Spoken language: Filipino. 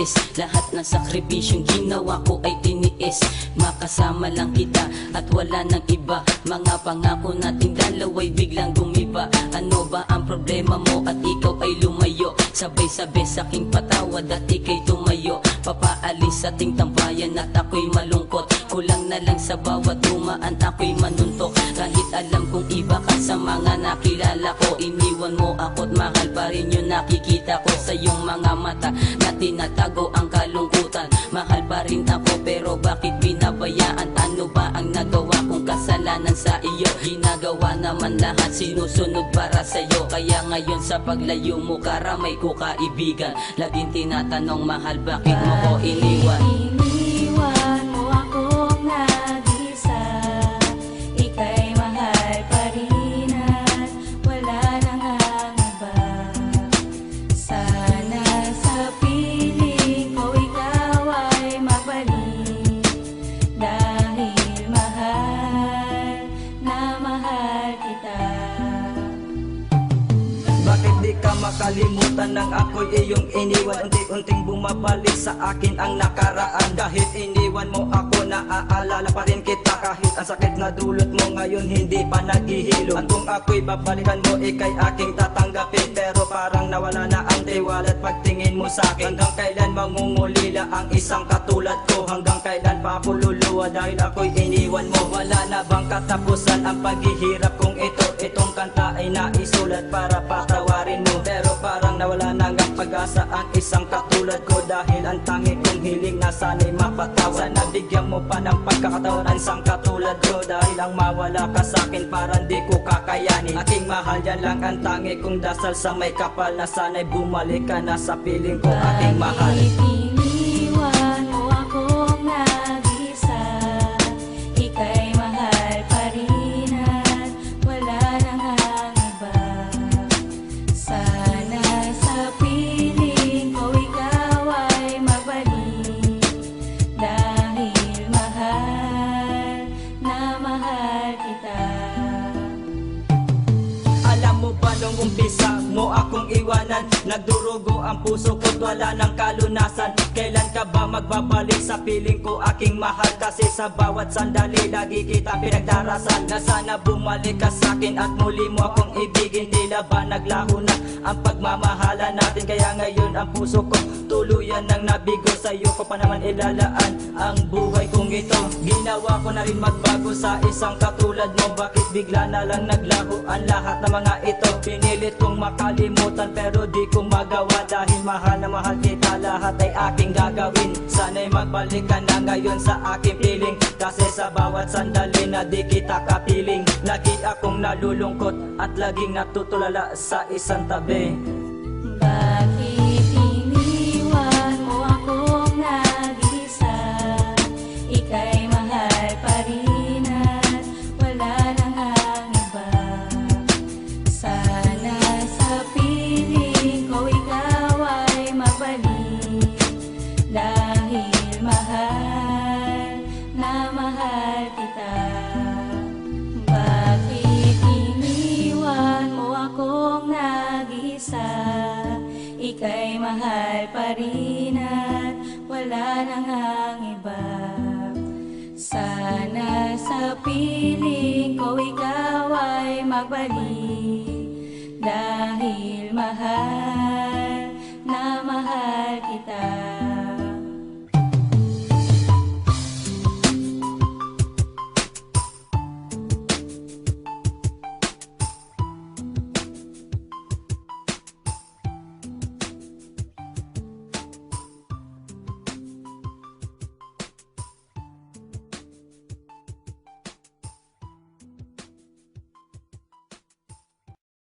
tiis. Lahat ng sakripisyong ginawa ko ay tiniis. Makasama lang kita at wala nang iba. Mga pangako nating dalawa'y biglang gumiba. Ano ba ang problema mo at ikaw ay lumayo? Sabay-sabay sa'king patawad at ika'y tumayo. Papaalis sa ating tambayan at ako'y malungkot. Kulang na lang sa bawat dumaan ako'y manuntok. Kahit alam kong iba ka sa mga nakilala ko, iniwan mo ako't mahal pa rin yung nakikita ko sa iyong mga mata na tinatago ang kalungkutan. Mahal pa rin ako pero bakit binabayaan? Ano ba ang nagawa kong kasalanan sa iyo? Ginagawa naman lahat sinusunod para sa iyo. Kaya ngayon sa paglayo mo karamay ko kaibigan. Laging tinatanong mahal bakit mo ko iniwan? Iniwan mo akong nag-isa. Ika'y mahal pa rin at wala nang ang iba. Sana sa piling ko ikaw ay magbalik. Dahil mahal na mahal kita. Bakit di ka makalimutan nang ako'y iyong iniwan? Unti-unting bumabalik sa akin ang nakaraan. Kahit iniwan mo ako, naaalala pa rin kita. Kahit ang sakit na dulot mo ngayon hindi pa naghihilom. At kung ako'y babalikan mo, ika'y aking tatanggapin. Pero parang nawala na ang tiwala at pagtingin mo sa akin. Hanggang kailan mangungulila ang isang katulad ko? Hanggang kailan pa ako luluwa dahil ako'y iniwan mo? Wala na bang katapusan ang paghihirap kong ito? Itong kanta ay naisulat para patawarin mo. Pero parang nawala na ang pag-asa ang isang katulad ko. Dahil ang tangi kong hiling na sana'y mapatawa. Sana bigyan mo pa ng pagkakataon ang isang katulad ko. Dahil ang mawala ka sa'kin parang di ko kakayanin. Aking mahal, yan lang ang tangi kong dasal sa may kapal. Na sana'y bumalik ka na sa piling ko, aking mahal. Iniwan mo akong nag-isa. Ika'y mahal pa rin at wala nang ang iba. Sana sa piling ko ikaw ay magbalik. Dahil mahal na mahal kita. Alam mo ba nung umpisa mo akong iwanan? Nagdurugo ang puso ko't wala ng kalunasan. Kailan ka ba magbabalik sa piling ko, aking mahal? Kasi sa bawat sandali lagi kita pinagdarasan. Na sana bumalik ka sa'kin at muli mo akong ibigin. Tila ba naglaho na ang pagmamahala natin? Kaya ngayon ang puso ko tuluyan ng nabigo. Sa'yo ko pa naman ilalaan ang buhay kong ito. Ginawa ko na rin magbago sa isang katulad mo. Bakit bigla na lang naglaho ang lahat ng mga ito? Pinilit kong makalimutan pero di ko magawa. Dahil mahal na mahal kita, lahat ay aking gagawin. Sana'y magbalik ka na ngayon sa aking piling. Kasi sa bawat sandali na di kita kapiling, lagi akong nalulungkot at laging natutulala sa isang tabi. Bakit iniwan mo akong nag-isa? Ika'y mahal pa rin at wala nang ang iba. Sana sa piling ko ikaw ay magbalik. Dahil mahal na mahal kita. Bakit iniwan mo akong nag-isa? Ika'y mahal pa rin at wala nang ang iba. Sana sa piling ko ikaw ay magbalik. Dahil mahal na mahal kita.